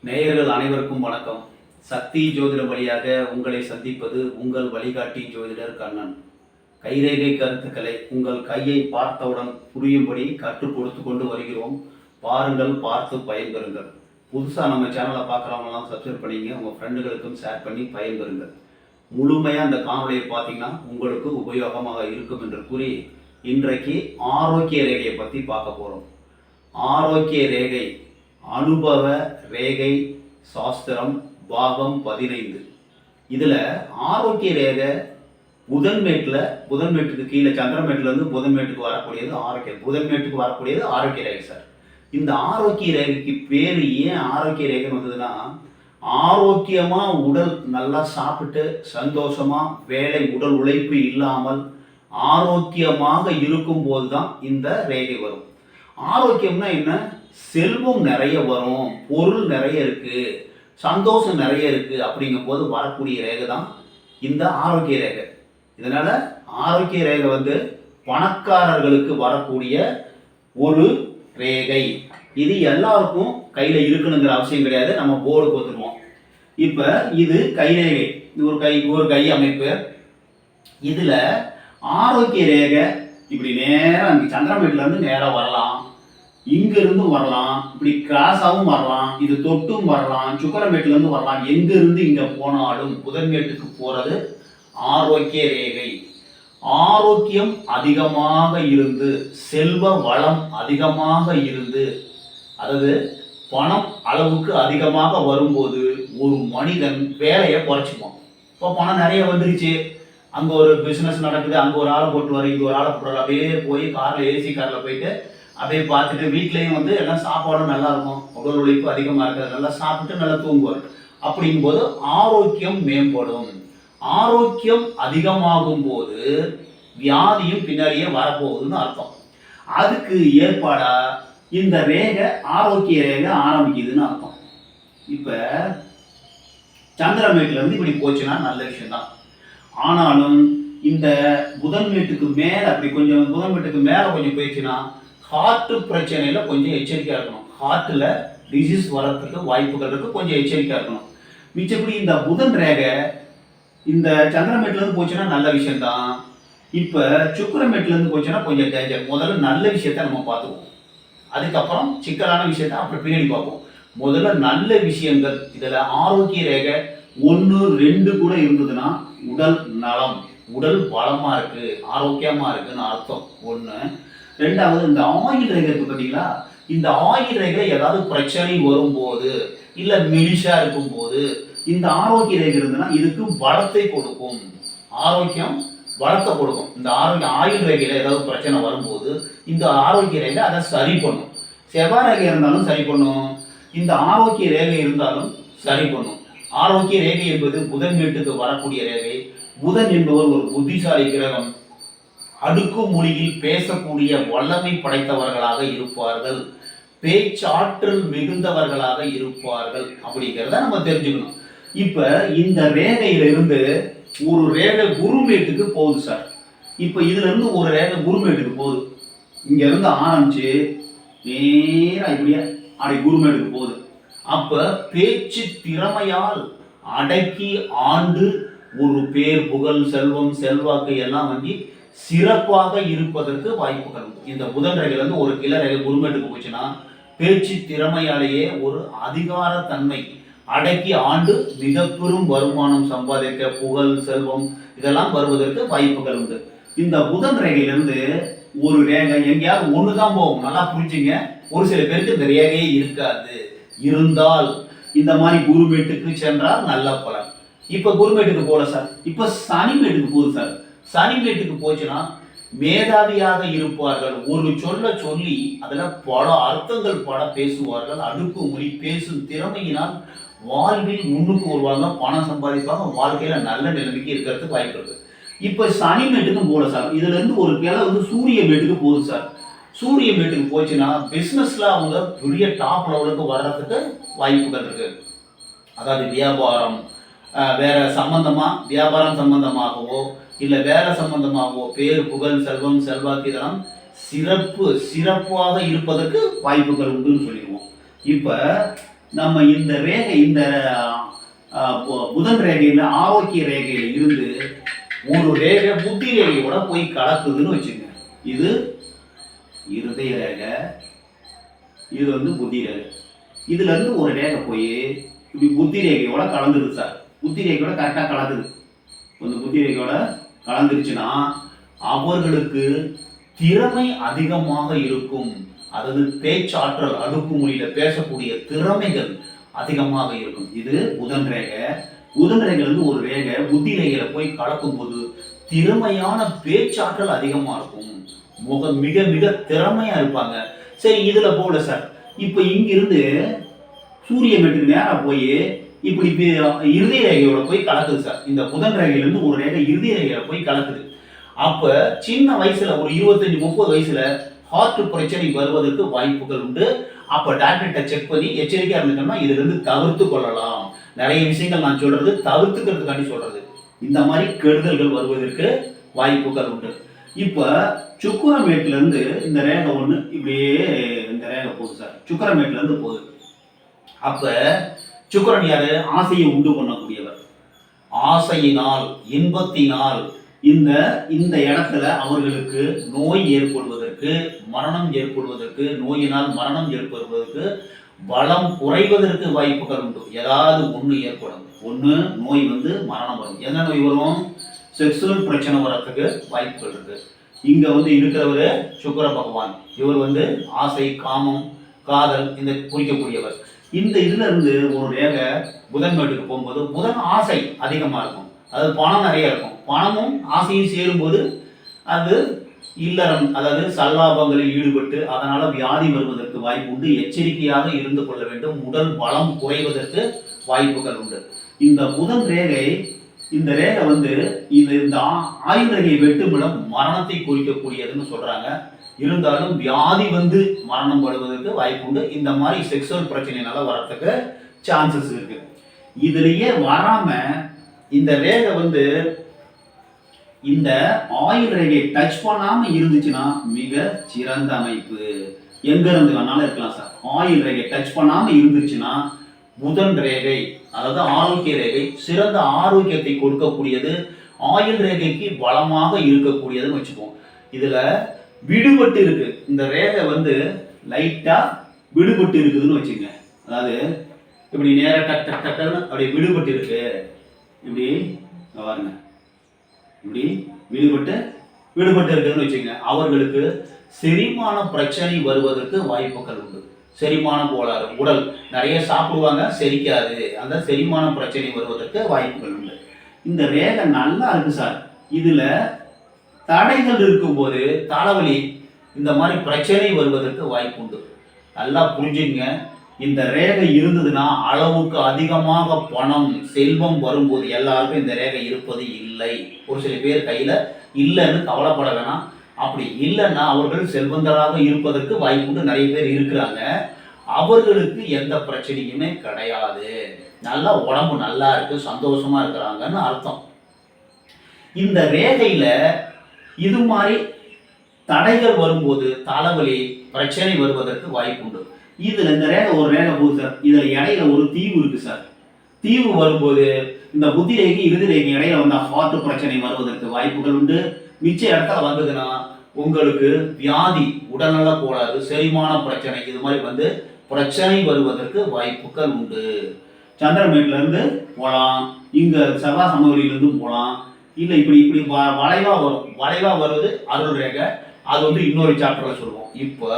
நேயர்கள் அனைவருக்கும் வணக்கம். சக்தி ஜோதிடம் வழியாக உங்களை சந்திப்பது உங்கள் வழிகாட்டி ஜோதிடர் கண்ணன். கைரேகை கருத்துக்களை உங்கள் கையை பார்த்தவுடன் புரியும்படி கற்றுக் கொடுத்து கொண்டு வருகிறோம். பாருங்கள், பார்த்து பயன்பெறுங்கள். புதுசாக நம்ம சேனலை பார்க்குறவங்களாம் சப்ஸ்கிரைப் பண்ணிங்க, உங்கள் ஃப்ரெண்டுகளுக்கும் ஷேர் பண்ணி பயன்பெறுங்கள். முழுமையாக அந்த காணொலியை பார்த்தீங்கன்னா உங்களுக்கு உபயோகமாக இருக்கும் என்று கூறி இன்றைக்கு ஆரோக்கிய ரேகையை பற்றி பார்க்க போகிறோம். ஆரோக்கிய ரேகை அனுபவ ரேகை சாஸ்திரம் பாகம் 15. இதில் ஆரோக்கிய ரேகை புதன்மேட்டுக்கு கீழே சந்திரமேட்டிலேருந்து புதன்மேட்டுக்கு வரக்கூடியது புதன்மேட்டுக்கு வரக்கூடியது ஆரோக்கிய ரேகை சார். இந்த ஆரோக்கிய ரேகைக்கு பேர் ஏன் ஆரோக்கிய ரேகைன்னு வந்ததுன்னா, ஆரோக்கியமாக உடல் நல்லா சாப்பிட்டு சந்தோஷமாக வேலை உடல் உழைப்பு இல்லாமல் ஆரோக்கியமாக இருக்கும்போது தான் இந்த ரேகை வரும். ஆரோக்கியம்னா என்ன? செல்வம் நிறைய வரும், பொருள் நிறைய இருக்கு, சந்தோஷம் நிறைய இருக்கு அப்படிங்கும் போது வரக்கூடிய ரேகை தான் இந்த ஆரோக்கிய ரேகை. இதனால ஆரோக்கிய ரேகை பணக்காரர்களுக்கு வரக்கூடிய ஒரு ரேகை. இது எல்லாருக்கும் கையில இருக்கணுங்கிற அவசியம் கிடையாது. நம்ம போர்டு கொடுத்துருவோம். இப்ப இது கைரேகை, ஒரு கை அமைப்பு. இதுல ஆரோக்கிய ரேகை இப்படி நேரம் சந்திரமேட்ல இருந்து நேரம் வரலாம், இங்கிருந்து வரலாம், இப்படி கிராஸாவும் வரலாம், இது தொட்டும் வரலாம், சுக்கரமேட்டுல இருந்து வரலாம். எங்க இருந்து இங்க போனாலும் புதன்மேட்டுக்கு போறது ஆரோக்கிய ரேகை. ஆரோக்கியம் அதிகமாக இருந்து, செல்வ வளம் அதிகமாக இருந்து, அதாவது பணம் அளவுக்கு அதிகமாக வரும்போது ஒரு மனிதன் வேலையை குறைச்சிப்பான். இப்போ பணம் நிறைய வந்துருச்சு, அங்கே ஒரு பிஸ்னஸ் நடக்குது, அங்கே ஒரு ஆளை போட்டு வர, இங்கே ஒரு ஆளை போட்டு அப்படியே போய் காரில் ஏசி காரில் போயிட்டு அப்படியே பார்த்துட்டு வீட்லேயும் எல்லாம் சாப்பாடும் நல்லா இருக்கும், உடல் உழைப்பு அதிகமாக இருக்கிறது, நல்லா சாப்பிட்டு நல்லா தூங்குவார். அப்படிங்கும்போது ஆரோக்கியம் மேம்படும். ஆரோக்கியம் அதிகமாகும் போது வியாதியும் பின்னாடியே வரப்போகுதுன்னு அர்த்தம். அதுக்கு ஏற்பாடா இந்த ரேகை ஆரோக்கிய ரேகை ஆரம்பிக்குதுன்னு அர்த்தம். இப்போ சந்திரமேட்டுல இருந்து இப்படி போச்சுன்னா நல்ல விஷயம்தான். ஆனாலும் இந்த புதன்மேட்டுக்கு மேலே அப்படி கொஞ்சம் புதன்மேட்டுக்கு மேலே கொஞ்சம் போயிடுச்சுன்னா ஹார்ட் பிரச்சனையில் கொஞ்சம் எச்சரிக்கையாக இருக்கணும். ஹார்ட்டில் டிசீஸ் வரத்துக்கு வாய்ப்புகள் இருக்குது, கொஞ்சம் எச்சரிக்கையாக இருக்கணும். மிச்சப்படி இந்த புதன் ரேகை இந்த சந்திரமேட்லேருந்து போச்சுன்னா நல்ல விஷயம்தான். இப்போ சுக்கிரமேட்லேருந்து போச்சுன்னா கொஞ்சம் டேஞ்சர். முதல்ல நல்ல விஷயத்த நம்ம பார்த்துக்குவோம், அதுக்கப்புறம் சிக்கலான விஷயத்த அப்புறம் பின்னாடி பார்ப்போம். முதல்ல நல்ல விஷயங்கள். இதில் ஆரோக்கிய ரேகை 1, 2 கூட இருந்ததுன்னா உடல் நலம், உடல் பலமாக இருக்குது, ஆரோக்கியமாக இருக்குன்னு அர்த்தம். 1. 2வது இந்த ஆயில் ரேகை இருக்கு பார்த்தீங்களா, இந்த ஆயில் ரேகை ஏதாவது பிரச்சனை வரும்போது இல்லை மெலிஷா இருக்கும்போது இந்த ஆரோக்கிய ரேகை இருந்ததுன்னா இதுக்கு பலத்தை கொடுக்கும். ஆரோக்கியம் பலத்தை கொடுக்கும். இந்த ஆயில் ரேகையில் ஏதாவது பிரச்சனை வரும்போது இந்த ஆரோக்கிய ரேகை அதை சரி பண்ணும். செவ்வாய் ரேகை இருந்தாலும் சரி பண்ணும், இந்த ஆரோக்கிய ரேகை இருந்தாலும் சரி பண்ணும். ஆரோக்கிய ரேகை என்பது புதன்மேட்டுக்கு வரக்கூடிய ரேகை. புதன் என்பவர் ஒரு புத்திசாலி கிரகம். அடுக்கு மொழியில் பேசக்கூடிய வல்லமை படைத்தவர்களாக இருப்பார்கள், பேச்சாற்றல் மிகுந்தவர்களாக இருப்பார்கள் அப்படிங்கிறத நம்ம தெரிஞ்சுக்கணும். இப்ப இந்த ரேகையில இருந்து ஒரு ரேகை குருமேட்டுக்கு போகுது சார். இப்ப இதுல இருந்து ஒரு ரேகை குருமேட்டுக்கு போகுது. இங்க இருந்து ஆரம்பிச்சு நேரா இப்படியே அப்படி குருமேட்டுக்கு போகுது. அப்ப பேச்சு திறமையால் அடக்கி ஆண்டு ஒரு பேர் புகழ் செல்வம் செல்வாக்கு எல்லாம் சிறப்பாக இருப்பதற்கு வாய்ப்புகள் உண்டு. இந்த புதன் ரேகையில ஒரு கிளை ரேகை குருமேட்டுக்கு போச்சுன்னா பேச்சு திறமையாலேயே ஒரு அதிகார தன்மை அடக்கி ஆண்டு மிக பெரும் வருமானம் சம்பாதிக்க புகழ் செல்வம் இதெல்லாம் வருவதற்கு வாய்ப்புகள் உண்டு. இந்த புதன் ரேகையிலிருந்து ஒரு ரேகை எங்கேயாவது ஒண்ணுதான் போகும். நல்லா புரிஞ்சுங்க. ஒரு சில பேருக்கு இந்த ரேகையே இருக்காது. இருந்தால் இந்த மாதிரி குருமேட்டுக்கு சென்றால் நல்ல பலன். இப்ப குருமேட்டுக்கு போல சார், இப்ப சனிமேட்டுக்கு போகுது சார். சனிமேட்டுக்கு போச்சுன்னா மேதாவியாக இருப்பார்கள். ஒரு சொல்ல சொல்லி அதுல பல அர்த்தங்கள் பல பேசுவார்கள். அடுக்கு மொழி பேசும் திறமையினால் வாழ்வில் முன்னுக்கு வருவாங்க, பணம் சம்பாதிப்பாங்க, வாழ்க்கையில நல்ல நிலைமைக்கு இருக்கிறதுக்கு வாய்ப்பு இருக்கு. இப்ப சனிமேட்டுக்கும் போல சார். இதுல இருந்து ஒரு கிளை சூரிய மேட்டுக்கு போகுது சார். சூரிய மேட்டுக்கு போச்சுன்னா பிசினஸ்ல அவங்க பெரிய டாப் லெவலுக்கு வர்றதுக்கு வாய்ப்புகள் இருக்கு. அதாவது வியாபாரம் வேற சம்பந்தமா, வியாபாரம் சம்பந்தமாகவோ இல்லை வேலை சம்பந்தமாகவோ பேர் புகழ் செல்வம் செல்வாக்கு இதெல்லாம் சிறப்பாக இருப்பதற்கு வாய்ப்புகள் உண்டுன்னு சொல்லிடுவோம். இப்போ நம்ம இந்த ரேகை இந்த புதன் ரேகையில ஆரோக்கிய ரேகையில இருந்து ஒரு ரேகை புத்தி ரேகையோட போய் கலக்குதுன்னு வச்சுங்க. இது இருதய ரேகை, இது வந்து புத்தி ரேகை. இதுல இருந்து ஒரு ரேகை போய் இப்படி புத்தி ரேகையோட கலந்துருது சார். புத்தி ரேகையோட கரெக்டா கலக்குது. கொஞ்சம் புத்தி ரேகையோட கலந்துருச்சுன்னா அவர்களுக்கு திறமை அதிகமாக இருக்கும். அதாவது பேச்சாற்றல், அடுக்குமொழியில பேசக்கூடிய திறமைகள் அதிகமாக இருக்கும். இது புதன் ரேகை. புதன் ரேகையில இருந்து ஒரு ரேகை புத்தி ரேகையில போய் கலக்கும் போது திறமையான பேச்சாற்றல் அதிகமா இருக்கும். மிக மிக திறமையா இருப்பாங்க. சரி, இதுல போல சார், இப்ப இங்கிருந்து சூரிய மேட்டுக்கு நேரம் போய் இப்படி இருதய ரேகையோட போய் கலக்குது சார். இந்த புதன் ரேகையில இருந்து ஒரு ரேகை இருதய ரேகையில போய் கலக்குது. அப்ப சின்ன வயசுல ஒரு 25-30 வயசுல ஹார்ட் பிரச்சனை வருவதற்கு வாய்ப்புகள் உண்டு. அப்ப டாக்டர்கிட்ட செக் பண்ணி எச்சரிக்கையா இருந்துட்டோம்னா இதுல இருந்து தவிர்த்து கொள்ளலாம். நிறைய விஷயங்கள் நான் சொல்றது தவிர்த்துக்கிறதுக்காண்டி சொல்றது. இந்த மாதிரி கெடுதல்கள் வருவதற்கு வாய்ப்புகள் உண்டு. இப்ப சுக்கிரமேட்ல இருந்து இந்த ரேகை ஒண்ணு இப்படியே இந்த ரேகை போகுது சார். சுக்கிரமேட்ல இருந்து போகுது. அப்ப சுக்கிரன் யாரு? ஆசையை உண்டு பண்ணக்கூடியவர். ஆசையினால், இன்பத்தினால் இந்த இந்த இடத்துல அவர்களுக்கு நோய் ஏற்படுவதற்கு, மரணம் ஏற்படுவதற்கு, நோயினால் மரணம் ஏற்படுவதற்கு, பலம் குறைவதற்கு வாய்ப்புகள் உண்டு. ஏதாவது ஒண்ணு ஏற்படும். ஒண்ணு நோய் வந்து மரணம் வரும். என்ன நோய் வரும்? செக்ஸுவல் பிரச்சனை வரத்துக்கு வாய்ப்புகள் இருக்கு. இங்க வந்து இருக்கிறவரு சுக்கிர பகவான். இவர் வந்து ஆசை, காமம், காதல் இந்த குறிக்கக்கூடியவர். இந்த இதுல இருந்து ஒரு ரேகை புதன் மேட்டுக்கு போகும்போது புதன் ஆசை அதிகமா இருக்கும். அதாவது பணம் நிறைய இருக்கும். பணமும் ஆசையும் சேரும்போது அது இல்லறம், அதாவது சல்லாபங்களில் ஈடுபட்டு அதனால வியாதி வருவதற்கு வாய்ப்பு உண்டு. எச்சரிக்கையாக இருந்து கொள்ள வேண்டும். உடல் பலம் குறைவதற்கு வாய்ப்புகள் உண்டு. இந்த புதன் ரேகை, இந்த ரேகை வந்து இந்த ஆயுள் ரேகை வெட்டுமிடம் மரணத்தை குறிக்கக்கூடியதுன்னு சொல்றாங்க. இருந்தாலும் வியாதி வந்து மரணம் படுவதற்கு வாய்ப்பு உண்டு. இந்த மாதிரி செக்ஸுவல் பிரச்சனைனால வரத்துக்கு சான்சஸ் இருக்கு. இதுலயே வராம இந்த ரேகை வந்து இந்த ஆயுள் ரேகையை டச் பண்ணாம இருந்துச்சுன்னா மிக சிறந்த அமைப்பு. எங்க இருந்து வேணாலும் இருக்கலாம் சார். ஆயுள் ரேகை டச் பண்ணாம இருந்துச்சுன்னா புதன் ரேகை, அதாவது ஆரோக்கிய ரேகை, சிறந்த ஆரோக்கியத்தை கொடுக்கக்கூடியது. ஆயுள் ரேகைக்கு பலமாக இருக்கக்கூடியதுன்னு வச்சுப்போம். இதுல விடுபட்டு இருக்கு. இந்த ரேகை வந்து லைட்டா விடுபட்டு இருக்குதுன்னு வச்சுங்க. அதாவது இப்படி நேர டக் டக் டக்குன்னு அப்படி விடுபட்டு இருக்கு. இப்படி பாருங்க, இப்படி விடுபட்டு இருக்குதுன்னு வச்சுங்க. அவர்களுக்கு செரிமான பிரச்சனை வருவதற்கு வாய்ப்புகள் உண்டு. செரிமான கோளாறு, உடல் நிறைய சாப்பிடுவாங்க, செரிக்காது, அந்த செரிமான பிரச்சனை வருவதற்கு வாய்ப்புகள் உண்டு. இந்த ரேகை நல்லா இருக்கு சார். இதுல தடைகள் இருக்கும்போது தலைவலி, இந்த மாதிரி பிரச்சனை வருவதற்கு வாய்ப்பு உண்டு. நல்லா புரிஞ்சுங்க. இந்த ரேகை இருந்ததுன்னா அளவுக்கு அதிகமாக பணம், செல்வம் வரும்போது எல்லாருக்கும் இந்த ரேகை இருப்பது இல்லை. ஒரு சில பேர் கையில இல்லைன்னு கவலைப்பட வேணாம். அப்படி இல்லைன்னா அவர்கள் செல்வந்தராக இருப்பதற்கு வாய்ப்புண்டு. நிறைய பேர் இருக்கிறாங்க. அவர்களுக்கு எந்த பிரச்சனையுமே கிடையாது. நல்லா உடம்பு நல்லா இருக்கு, சந்தோஷமா இருக்கிறாங்கன்னு அர்த்தம். இந்த ரேகையில இது மாதிரி தடைகள் வரும்போது தலைவலி, பிரச்சனை வருவதற்கு வாய்ப்புண்டு. இதுல இந்த ரேகை ஒரு ரேகை போகுது சார். இதுல இடையில ஒரு தீவு இருக்கு சார். தீவு வரும்போது இந்த புத்தி ரேகை, இறுதி ரேகை இடையில வந்தா ஹார்ட் பிரச்சனை வருவதற்கு வாய்ப்புகள் உண்டு. மிச்ச இடத்துல வந்ததுன்னா உங்களுக்கு வியாதி, உடல்நல கோளாறு, செரிமான பிரச்சனை, இது மாதிரி வந்து பிரச்சனை வருவதற்கு வாய்ப்புகள் உண்டு. சந்திரமேட்ல இருந்து போகலாம், இங்க செவ்வாய் சமவெளியிலிருந்து போகலாம். இல்லை இப்படி இப்படி வளைவா வரும். வளைவா வருவது அருள் ரேகை. அது வந்து இன்னொரு சாப்டர்ல சொல்லுவோம். இப்போ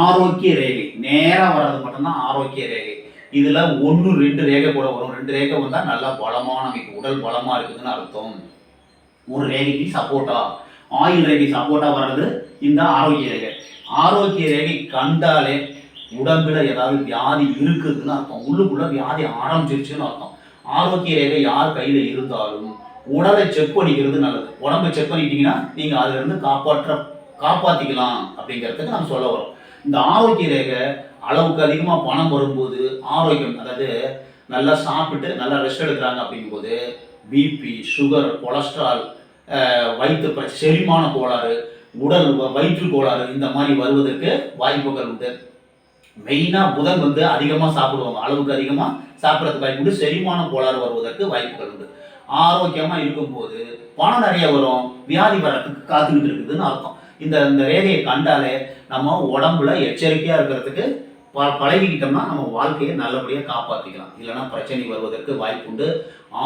ஆரோக்கிய ரேகை நேரா வர்றது மட்டும்தான் ஆரோக்கிய ரேகை. இதுல 1-2 ரேகை கூட வரும். 2 ரேகை வந்தா நல்லா பலமான அமைப்பு, உடல் பலமா இருக்குதுன்னு அர்த்தம். ஒரு ரேகைக்கு சப்போர்ட்டா, ஆயுள் ரேகை சப்போர்ட்டா வர்றது இந்த ஆரோக்கிய ரேகை. ஆரோக்கிய ரேகை கண்டாலே உடம்புல ஏதாவது வியாதி இருக்குதுன்னு அர்த்தம். உள்ளுக்குள்ள வியாதி ஆரம்பிச்சிருச்சுன்னு அர்த்தம். ஆரோக்கிய ரேகை யார் கையில இருந்தாலும் உடலை செக் பண்ணிக்கிறது நல்லது. உடம்பை செக் பண்ணிட்டீங்கன்னா நீங்க அதுல இருந்து காப்பாத்திக்கலாம் அப்படிங்கிறதுக்கு நம்ம சொல்ல வரோம். இந்த ஆரோக்கிய ரேகை அளவுக்கு அதிகமா பணம் வரும்போது ஆரோக்கியம், அதாவது நல்லா சாப்பிட்டு நல்லா ரெஸ்ட் எடுக்கிறாங்க அப்படிங்கும்போது பிபி, சுகர், கொலஸ்ட்ரால், வயிற்று செரிமான கோளாறு, உடல் வயிற்று கோளாறு, இந்த மாதிரி வருவதற்கு வாய்ப்புகள் உண்டு. மெயினாக புதன் வந்து அதிகமாக சாப்பிடுவாங்க, அளவுக்கு அதிகமாக சாப்பிட்றதுக்கு வாய்ப்பு உண்டு. செரிமான கோளாறு வருவதற்கு வாய்ப்புகள் உண்டு. ஆரோக்கியமாக இருக்கும்போது பணம் நிறைய வரும், வியாதி வரத்துக்கு காத்துக்கிட்டு இருக்குதுன்னு அர்த்தம். இந்த இந்த ரேகையை கண்டாலே நம்ம உடம்புல எச்சரிக்கையாக இருக்கிறதுக்கு பழகிக்கிட்டோம்னா நம்ம வாழ்க்கையை நல்லபடியாக காப்பாற்றிக்கலாம். இல்லைன்னா பிரச்சனை வருவதற்கு வாய்ப்புண்டு.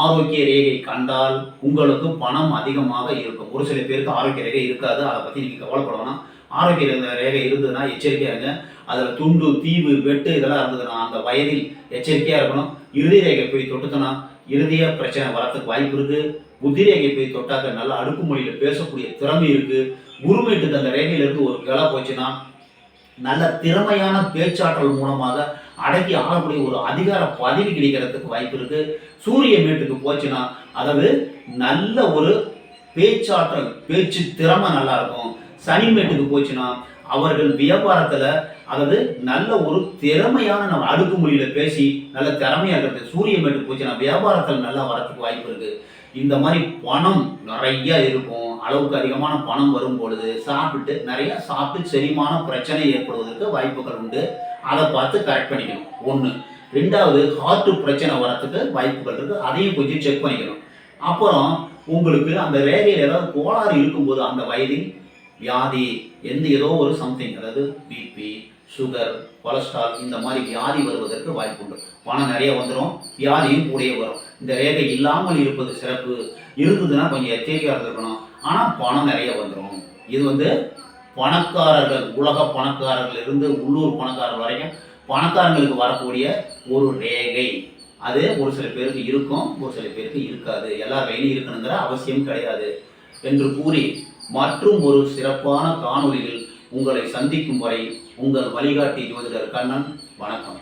ஆரோக்கிய ரேகை கண்டால் உங்களுக்கு பணம் அதிகமாக இருக்கும். ஒரு சில பேருக்கு ஆரோக்கிய ரேகை இருக்காது, அதை பற்றி நீங்கள் கவலைப்பட வேணாம். ஆரோக்கிய ரேகை இருந்ததுன்னா எச்சரிக்கையாக இருங்க. அதில் துண்டு, தீவு, வெட்டு இதெல்லாம் இருந்ததுன்னா அந்த வயதில் எச்சரிக்கையாக இருக்கணும். இறுதி ரேகை போய் தொட்டுத்தனா இறுதிய பிரச்சனை வரத்துக்கு வாய்ப்பு இருக்குது. புத்தி ரேகை போய் தொட்டாக்க நல்ல அடுக்குமொழியில் பேசக்கூடிய திறமை இருக்குது. குருமேட்டுக்கு அந்த ரேகையிலிருந்து ஒரு கிளை போச்சுன்னா நல்ல திறமையான பேச்சாற்றல் மூலமாக அடக்கி ஆளக்கூடிய ஒரு அதிகார பதவி கிடைக்கிறதுக்கு வாய்ப்பு இருக்கு. சூரிய மேட்டுக்கு போச்சுன்னா அதாவது நல்ல ஒரு பேச்சாற்றல், பேச்சு திறமை நல்லா இருக்கும். சனி மேட்டுக்கு போச்சுன்னா அவர்கள் வியாபாரத்துல அதாவது நல்ல ஒரு திறமையான நம்ம அடுக்குமொழியில பேசி நல்ல திறமையா இருக்கிறது. சூரிய மேட்டுக்கு போச்சுன்னா வியாபாரத்தில் நல்லா வரத்துக்கு வாய்ப்பு இருக்கு. இந்த மாதிரி பணம் நிறைய இருக்கும். அளவுக்கு அதிகமான பணம் வரும் பொழுது நிறைய சாப்பிட்டு செரிமான பிரச்சனை ஏற்படுவதற்கு வாய்ப்புகள் உண்டு. அதை பார்த்து கரெக்ட் பண்ணிக்கணும். ஒன்று. ரெண்டாவது, ஹார்ட் பிரச்சனை வரத்துக்கு வாய்ப்புகள் இருக்கு, அதையும் கொஞ்சம் செக் பண்ணிக்கணும். அப்புறம் உங்களுக்கு அந்த ரேகையில் ஏதாவது கோளாறு இருக்கும்போது அந்த வயதில் வியாதி ஏதோ ஒரு சம்திங், அதாவது பிபி, சுகர், கொலஸ்ட்ரால் இந்த மாதிரி வியாதி வருவதற்கு வாய்ப்பு உண்டு. பணம் நிறைய வந்துடும், வியாதியும் கூடயே வரும். இந்த ரேகை இல்லாமல் இருப்பது சிறப்பு. இருந்ததுன்னா கொஞ்சம் எச்சரிக்கையாக இருந்திருக்கணும். ஆனால் பணம் நிறைய வந்துடும். இது வந்து பணக்காரர்கள், உலக பணக்காரர்கள் இருந்து உள்ளூர் பணக்காரர்கள் வரைக்கும் பணக்காரங்களுக்கு வரக்கூடிய ஒரு ரேகை. அது ஒரு சில பேருக்கு இருக்கும், ஒரு சில பேருக்கு இருக்காது. எல்லா கையிலும் இருக்கணுங்கிற அவசியம் கிடையாது என்று கூறி மற்றும் ஒரு சிறப்பான காணொளியில் உங்களை சந்திக்கும் வரை உங்கள் வழிகாட்டி ஜோதிடர் கண்ணன். வணக்கம்.